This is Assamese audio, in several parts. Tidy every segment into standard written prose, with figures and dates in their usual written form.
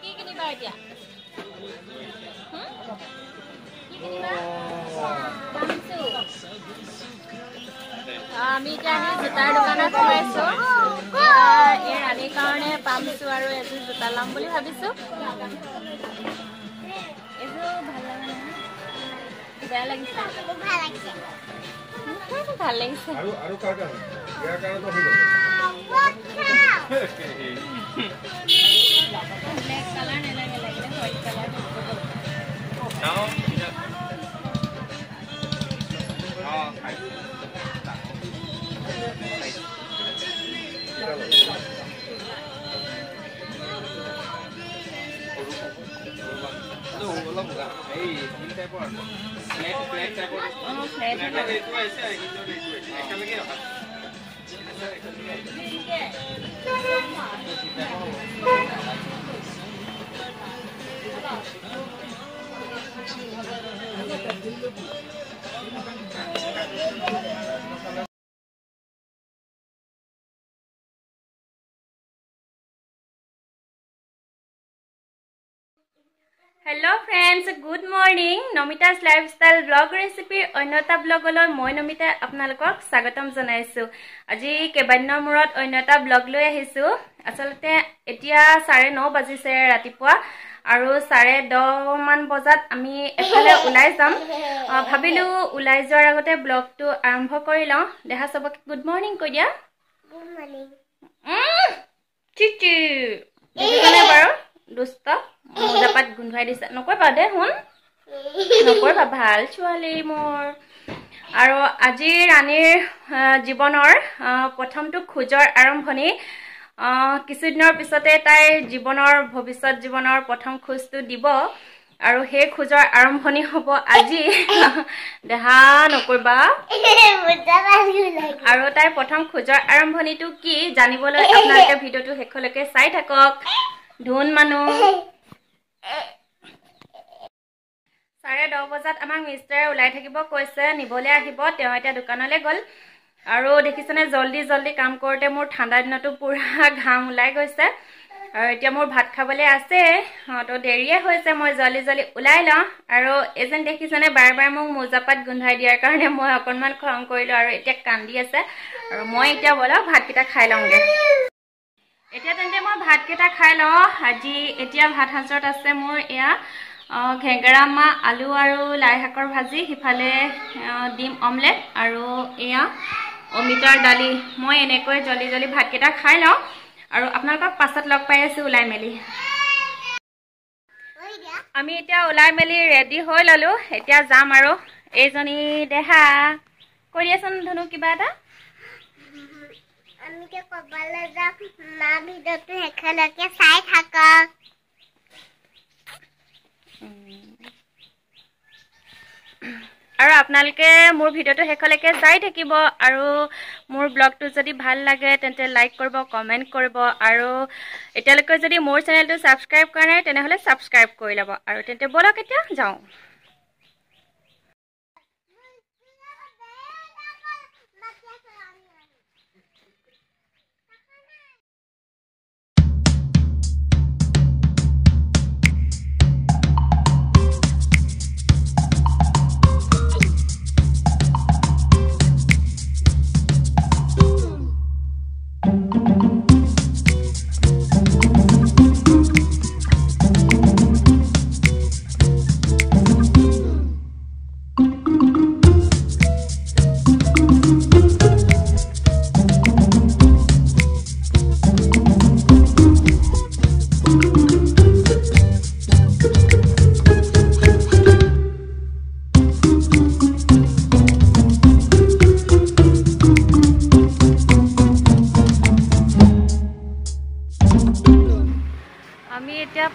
কি কিনিবা এতিয়া কি কিনিবা আমি এতিয়া জোতাৰ দোকানত সোমাইছো এই ৰাণীৰ কাৰণে পামছো আৰু এযোৰ জোতা ল'ম বুলি ভাবিছো এযোৰ ভাল লগা নাই বেয়া লাগিছে ভাল লাগিছে আৰু কাৰ কাৰণে ইয়াৰ কাৰণে তো হৈ গ'ল ব্লেক কালাৰ নালাগে লাগিলে white colour Hello friends, good morning. Nomita's lifestyle vlog recipe অন্যতা ব্লগলৈ মই নমিতা আপোনালোকক স্বাগতম জনাইছো। আজি কেবাদিনৰ মূৰত অন্যতা ব্লগ লৈ আহিছো। আসলতে এতিয়া 9:30 বাজিছে ৰাতিপুৱা আৰু 10:30 মান বজাত আমি এফালে ওলাই যাম। ভাবিলো ওলাই যোৱাৰ আগতে ব্লগটো আৰম্ভ কৰি লওঁ। দেহা সবকে গুড মৰ্নিং কৈ দিয়া। Good morning. চিচি এইখানে বাৰু দুষ্ট মোজাপাত গুন্ধাই দিছে নকইবা দে হুন নকইবা ভাল ছোৱালী মোৰ আৰু আজি ৰাণীৰ জীৱনৰ প্ৰথমটো খোজৰ আৰম্ভণি কিছুদিনৰ পিছতে তাই জীৱনৰ ভৱিষ্যত জীৱনৰ প্ৰথম খোজটো দিব আৰু সেই খোজৰ আৰম্ভণি হ'ব আজি দেহা নকইবা আৰু তাই প্ৰথম খোজৰ আৰম্ভণিটো কি জানিবলৈ আপোনালোকে ভিডিওটো শেষলৈকে চাই থাকক ধুন মানুহ 10:30 বজাত আমাক মিষ্টাৰে ওলাই থাকিব কৈছে নিবলে আহিব তেওঁ এতিয়া দোকানলৈ গ'ল আৰু দেখিছনে জলদি কাম কৰোতে মোৰ ঠাণ্ডা দিনটো পুৰা ঘাম ওলাই গৈছে আৰু এতিয়া মোৰ ভাত খাবলৈ আছে তো দেৰিয়ে হৈছে মই জলদি ওলাই লওঁ আৰু এজন দেখিছনে বাৰে মোক মোজাপাত গুন্ধাই দিয়াৰ কাৰণে মই অকনমান খং কৰিলো আৰু এতিয়া কান্দি আছে আৰু মই এতিয়া বলা ভাতকেইটা খাই লওঁগে এতিয়া তেন্তে মই ভাতকেইটা খাই লওঁ আজি এতিয়া ভাত হাজত আছে মোৰ এয়া ঘেগৰা মা আলু আৰু লাই শাকৰ ভাজি হিফালে ডিম অমলেট আৰু এয়া অমিতাৰ দালি মই এনেকৈ জলদি ভাতকেইটা খাই লওঁ আৰু আপোনালোকক পাছত লগ পাই আছো ওলাই মেলি আমি এতিয়া ওলাই মেলি ৰেডি হৈ ললো এতিয়া যাম আৰু এইজনী দেহা কৰি আছন ধনু কিবা এটা আমি কে কবালে যা না ভিডিওটো হেখলৈকে চাই থাকক আৰু আপোনালোকে মোৰ ভিডিওটো শেষলৈকে চাই থাকিব আৰু মোৰ ব্লগটো যদি ভাল লাগে তেন্তে লাইক কৰিব কমেন্ট কৰিব আৰু এতিয়ালৈকে যদি মোৰ চেনেলটো সাবস্ক্ৰাইব কৰা নাই তেনেহলে সাবস্ক্ৰাইব কৰি লব আৰু তেন্তে বলক এতিয়া যাও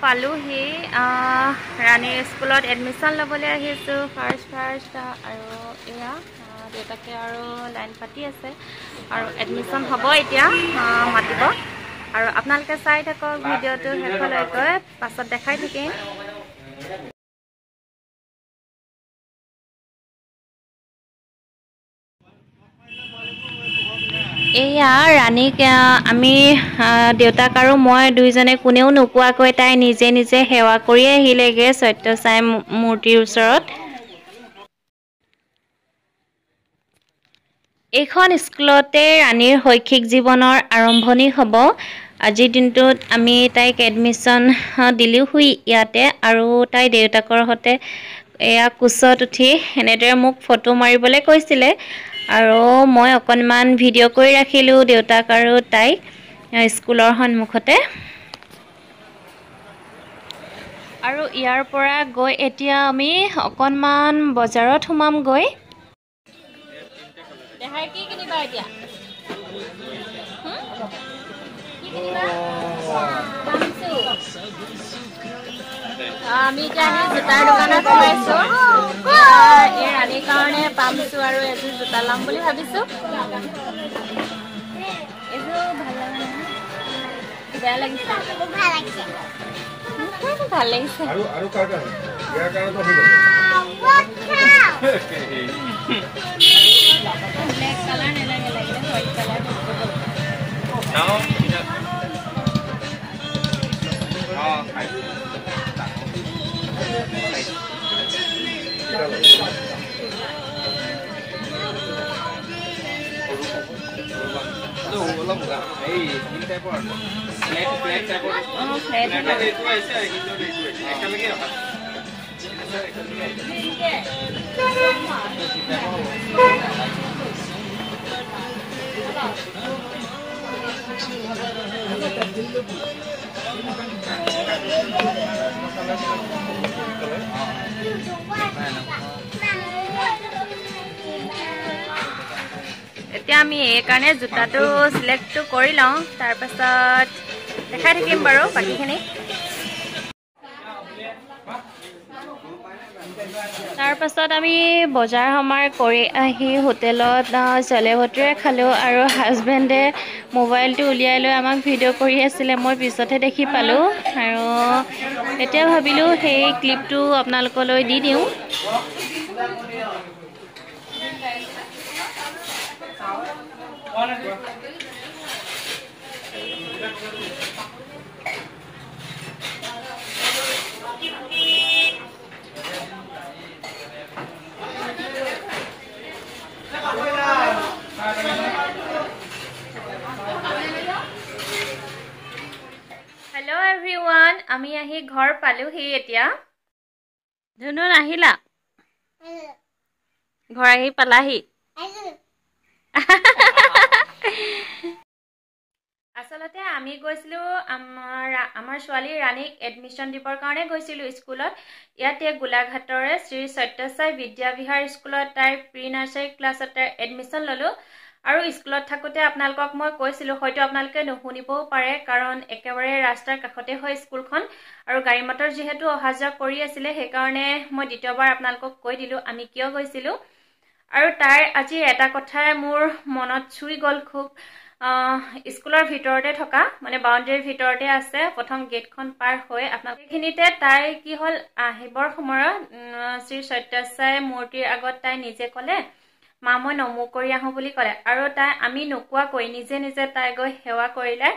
পালুহি ৰাণী স্কুলত এডমিশন ল'বলৈ আহিছো ফাৰ্ষ্ট আৰু এয়া দেউতাকে আৰু লাইন পাতি আছে আৰু এডমিশন হ'ব এতিয়া মাতিব আৰু আপোনালোকে চাই থাকক ভিডিওটো শেষলৈকে পাছত দেখাই থাকিম এয়া ৰাণীক আমি দেউতাক আৰু মই দুইজনে কোনেও নোকোৱাকৈ তাই নিজে নিজে সেৱা কৰি আহিলেগৈ সত্যসাই মূৰ্তিৰ ওচৰত। এইখন স্কুলতে ৰাণীৰ শৈক্ষিক জীৱনৰ আৰম্ভণি হ'ব। আজিৰ দিনটোত আমি তাইক এডমিশ্যন দিলোঁহি ইয়াতে, আৰু তাই দেউতাকৰ সৈতে এয়া কোচত উঠি এনেদৰে মোক ফটো মাৰিবলৈ কৈছিলে, আৰু মই অকণমান ভিডিঅ' কৰি ৰাখিলোঁ দেউতাক আৰু তাইক স্কুলৰ সন্মুখতে। আৰু ইয়াৰ পৰা গৈ এতিয়া আমি অকণমান বজাৰত সোমামগৈ। দেহাই কি কিনিবা এতিয়া? কি কিনিবা? আমি এতিয়া আহি জোতাৰ দোকানত সোমাইছোঁ। এই ৰাণীৰ কাৰণে পামচু আৰু এযোৰ জোতা ল'ম বুলি ভাবিছোঁ। এযোৰ ভাল লগা নাই, বেয়া লাগিছে। ভাল লাগিছে। ব্লেক কালাৰ নালাগে, লাগিলে হোৱাইট কালাৰ। এতিয়া আমি এইকাৰণে জোতাটো চিলেক্টটো কৰি লওঁ, তাৰপাছত দেখাই থাকিম বাৰু বাকীখিনি। তাৰপাছত আমি বজাৰ সমাৰ কৰি আহি হোটেলত চলে ভটোৰে খালোঁ, আৰু হাজবেণ্ডে মোবাইলটো উলিয়াই লৈ আমাক ভিডিঅ' কৰি আছিলে। মই পিছতহে দেখি পালোঁ, আৰু এতিয়া ভাবিলোঁ সেই ক্লিপটো আপোনালোকলৈ দি দিওঁ। হেল্ল' এভৰিৱান, আমি আহি ঘৰ পালোহি এতিয়া। ধুনু আহিলা? ঘৰ আহি পালাহি? আচলতে আমি গৈছিলোঁ আমাৰ ছোৱালী ৰাণীক এডমিশ্যন দিবৰ কাৰণে গৈছিলোঁ স্কুলত। ইয়াতে গোলাঘাটৰে শ্ৰী সত্যসাই বিদ্যাবিহাৰ স্কুলত তাইৰ প্ৰি নাৰ্চাৰী ক্লাছত তাইৰ এডমিশ্যন ল'লোঁ। আৰু স্কুলত থাকোঁতে আপোনালোকক মই কৈছিলোঁ, হয়তো আপোনালোকে নুশুনিবও পাৰে, কাৰণ একেবাৰে ৰাস্তাৰ কাষতে হয় স্কুলখন, আৰু গাড়ী মটৰ যিহেতু অহা যোৱা কৰি আছিলে, সেইকাৰণে মই দ্বিতীয়বাৰ আপোনালোকক কৈ দিলোঁ আমি কিয় গৈছিলোঁ। আৰু তাইৰ আজি এটা কথাই মোৰ মনত চুই গ'ল খুব। স্কুলৰ ভিতৰতে থকা, মানে বাউণ্ডেৰীৰ ভিতৰতে আছে, প্ৰথম গেটখন পাৰ হৈ আপোনালোক সেইখিনিতে তাই কি হ'ল, আহিবৰ সময়ত শ্ৰী সত্যসাই মূৰ্তিৰ আগত তাই নিজে ক'লে, মা মই নমো কৰি আহোঁ বুলি ক'লে, আৰু তাই আমি নোকোৱাকৈ নিজে নিজে তাই গৈ সেৱা কৰিলে।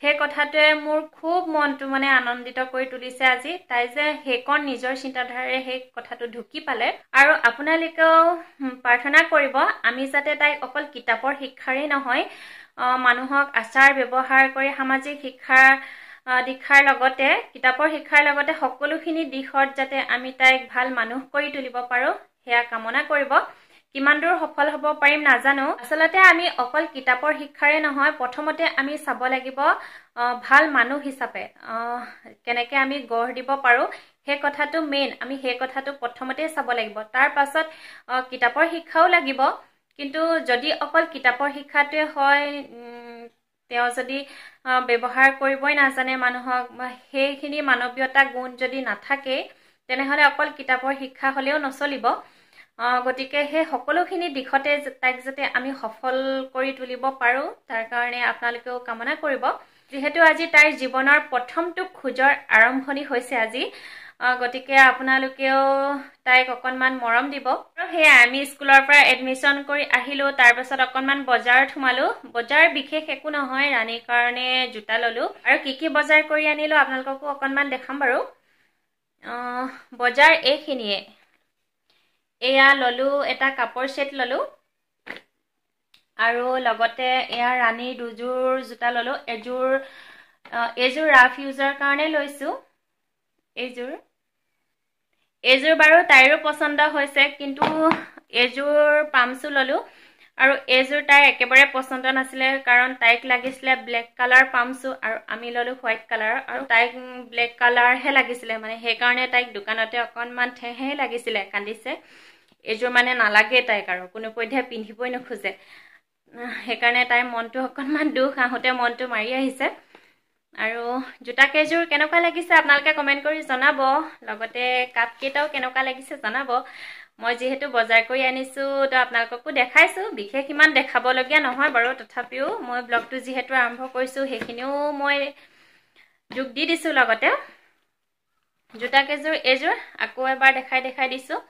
সেই কথাটোৱে মোৰ খুব মনটো মানে আনন্দিত কৰি তুলিছে আজি। তাই যে সেইকণ নিজৰ চিন্তাধাৰাৰে সেই কথাটো ঢুকি পালে। আৰু আপোনালোকেও প্ৰাৰ্থনা কৰিব আমি যাতে তাইক অকল কিতাপৰ শিক্ষাৰেই নহয়, মানুহক আচাৰ ব্যৱহাৰ কৰি সামাজিক দীক্ষাৰ লগতে, কিতাপৰ শিক্ষাৰ লগতে সকলোখিনি দিশত যাতে আমি তাইক ভাল মানুহ কৰি তুলিব পাৰোঁ, সেয়া কামনা কৰিব। কিমান দূৰ সফল হ'ব পাৰিম নাজানো। আচলতে আমি অকল কিতাপৰ শিক্ষাৰে নহয়, প্ৰথমতে আমি চাব লাগিব ভাল মানুহ হিচাপে কেনেকৈ আমি গঢ় দিব পাৰোঁ, সেই কথাটো মেইন। আমি সেই কথাটো প্ৰথমতে চাব লাগিব, তাৰ পাছত কিতাপৰ শিক্ষাও লাগিব। কিন্তু যদি অকল কিতাপৰ শিক্ষাটোৱে হয়, তেওঁ যদি ব্যৱহাৰ কৰিবই নাজানে মানুহক, সেইখিনি মানৱীয়তা গুণ যদি নাথাকে, তেনেহ'লে অকল কিতাপৰ শিক্ষা হ'লেও নচলিব। গতিকে সেই সকলোখিনি দিশতে তাইক যাতে আমি সফল কৰি তুলিব পাৰোঁ, তাৰ কাৰণে আপোনালোকেও কামনা কৰিব। যিহেতু আজি তাইৰ জীৱনৰ প্ৰথমটো খোজৰ আৰম্ভণি হৈছে আজি, গতিকে আপোনালোকেও তাইক অকণমান মৰম দিব। আৰু সেয়াই আমি স্কুলৰ পৰা এডমিশ্যন কৰি আহিলোঁ। তাৰপাছত অকণমান বজাৰত সোমালোঁ। বজাৰ বিশেষ একো নহয়, ৰাণীৰ কাৰণে জোতা ল'লোঁ। আৰু কি বজাৰ কৰি আনিলোঁ আপোনালোককো অকণমান দেখাম বাৰু। বজাৰ এইখিনিয়ে। এয়া ল'লোঁ, এটা কাপোৰ ছেট ল'লোঁ আৰু লগতে এয়া ৰাণীৰ দুযোৰ জোতা ল'লোঁ। এইযোৰ ৰাফ ইউজৰ কাৰণে লৈছোঁ। এইযোৰ বাৰু তাইৰো পচন্দ হৈছে, কিন্তু এইযোৰ পামচু ল'লোঁ আৰু এইযোৰ তাইৰ একেবাৰে পচন্দ নাছিলে, কাৰণ তাইক লাগিছিলে ব্লেক কালাৰ পামচু আৰু আমি ল'লোঁ হোৱাইট কালাৰ, আৰু তাইক ব্লেক কালাৰহে লাগিছিলে। মানে সেইকাৰণে তাইক দোকানতে অকণমান ঠেহে লাগিছিলে, কান্দিছে। এইযোৰ মানে নালাগে তাইক আৰু কোনোপধ্যে পিন্ধিবই নোখোজে। সেইকাৰণে তাইৰ মনটো অকণমান দুখ, আহোঁতে মনটো মাৰি আহিছে। আৰু জোতাকেইযোৰ কেনেকুৱা লাগিছে আপোনালোকে কমেণ্ট কৰি জনাব। লগতে কাপকেইটাও কেনেকুৱা লাগিছে জনাব। মই যিহেতু বজাৰ কৰি আনিছোঁ তো আপোনালোককো দেখাইছোঁ। বিশেষ ইমান দেখাবলগীয়া নহয় বাৰু, তথাপিও মই ব্লগটো যিহেতু আৰম্ভ কৰিছোঁ সেইখিনিও মই যোগ দি দিছোঁ। লগতে জোতাকেইযোৰ এইযোৰ আকৌ এবাৰ দেখাই দিছোঁ।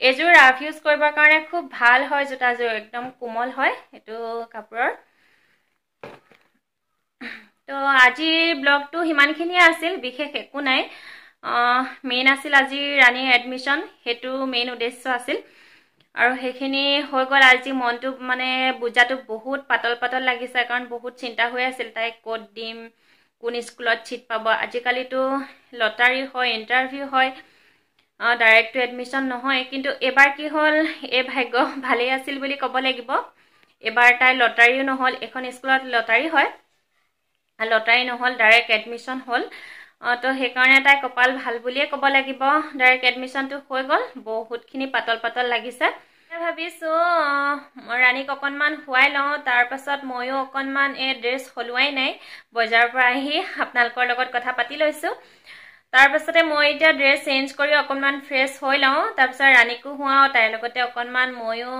এইযোৰ ৰাফ ইউজ কৰিবৰ কাৰণে খুব ভাল হয়। জোতাযোৰ একদম কোমল হয় এইটো কাপোৰৰ। তো আজিৰ ব্লগটো সিমানখিনিয়ে আছিল, বিশেষ একো নাই। মেইন আছিল আজি ৰাণীৰ এডমিশ্যন, সেইটো মেইন উদ্দেশ্য আছিল। আৰু সেইখিনি হৈ গ'ল। আজি মনটো মানে বুজাটো বহুত পাতল লাগিছে, কাৰণ বহুত চিন্তা হৈ আছিল তাইক ক'ত দিম, কোন স্কুলত ছিট পাব। আজিকালিতো লটাৰী হয়, ইণ্টাৰভিউ হয়, ডাইৰেক্টটো এডমিশ্যন নহয়। কিন্তু এইবাৰ কি হ'ল, এই ভাগ্য ভালেই আছিল বুলি ক'ব লাগিব। এইবাৰ তাইৰ লটাৰীও নহ'ল। এখন স্কুলত লটাৰী হয়, লটাৰী নহ'ল, ডাইৰেক্ট এডমিশ্যন হ'ল। তো সেইকাৰণে তাই কপাল ভাল বুলিয়ে ক'ব লাগিব। ডাইৰেক্ট এডমিশ্যনটো হৈ গ'ল, বহুতখিনি পাতল লাগিছে। ভাবিছোঁ ৰাণীক অকণমান শুৱাই লওঁ, তাৰপাছত ময়ো অকণমান এই ড্ৰেছ সলোৱাই নাই, বজাৰৰ পৰা আহি আপোনালোকৰ লগত কথা পাতি লৈছোঁ। তাৰপাছতে মই এতিয়া ড্ৰেছ চেঞ্জ কৰি অকণমান ফ্ৰেছ হৈ লওঁ, তাৰপিছত ৰাণীকো শুৱাওঁ, তাইৰ লগতে অকণমান ময়ো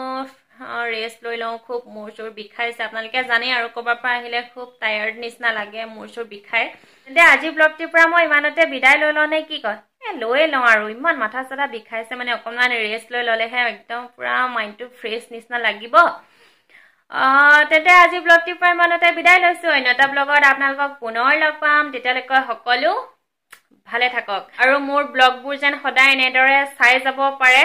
ৰেষ্ট লৈ লওঁ। খুব মূৰ চুৰ বিষাইছে, আপোনালোকে জানেই আৰু ক'ৰবাৰ পৰা আহিলে খুব টায়াৰ্ড নিচিনা লাগে, মূৰ চুৰ বিষায়। তেন্তে আজি ব্লগটোৰ পৰা মই ইমানতে বিদায় লৈ লওঁ নে কি কয়? লৈয়ে লওঁ আৰু, ইমান মাথা চাথা বিষাইছে, মানে অকণমান ৰেষ্ট লৈ ল'লেহে একদম পুৰা মাইণ্ডটো ফ্ৰেছ নিচিনা লাগিব। তেন্তে আজি ব্লগটোৰ পৰা ইমানতে বিদায় লৈছোঁ। অন্য এটা ব্লগত আপোনালোকক পুনৰ লগ পাম। তেতিয়ালৈকে সকলো ভালে থাকক আৰু মোৰ ব্লগবোৰ যেন সদায় এনেদৰে চাই যাব পাৰে,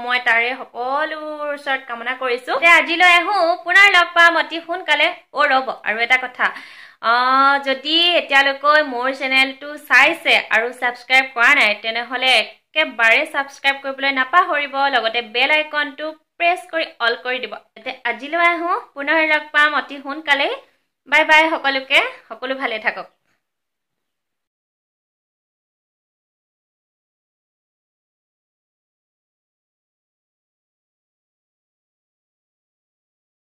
মই তাৰে সকলোৰ ওচৰত কামনা কৰিছোঁ। আজিলৈ আহোঁ, পুনৰ লগ পাম অতি সোনকালে। ৰ'ব, আৰু এটা কথা, যদি এতিয়ালৈকে মোৰ চেনেলটো চাইছে আৰু ছাবস্ক্ৰাইব কৰা নাই, তেনেহ'লে একেবাৰে ছাবস্ক্ৰাইব কৰিবলৈ নাপাহৰিব। লগতে বেল আইকনটো প্ৰেছ কৰি অল কৰি দিব। আজিলৈ আহোঁ, পুনৰ লগ পাম অতি সোনকালে। বাই বাই সকলোকে, সকলো ভালে থাকক।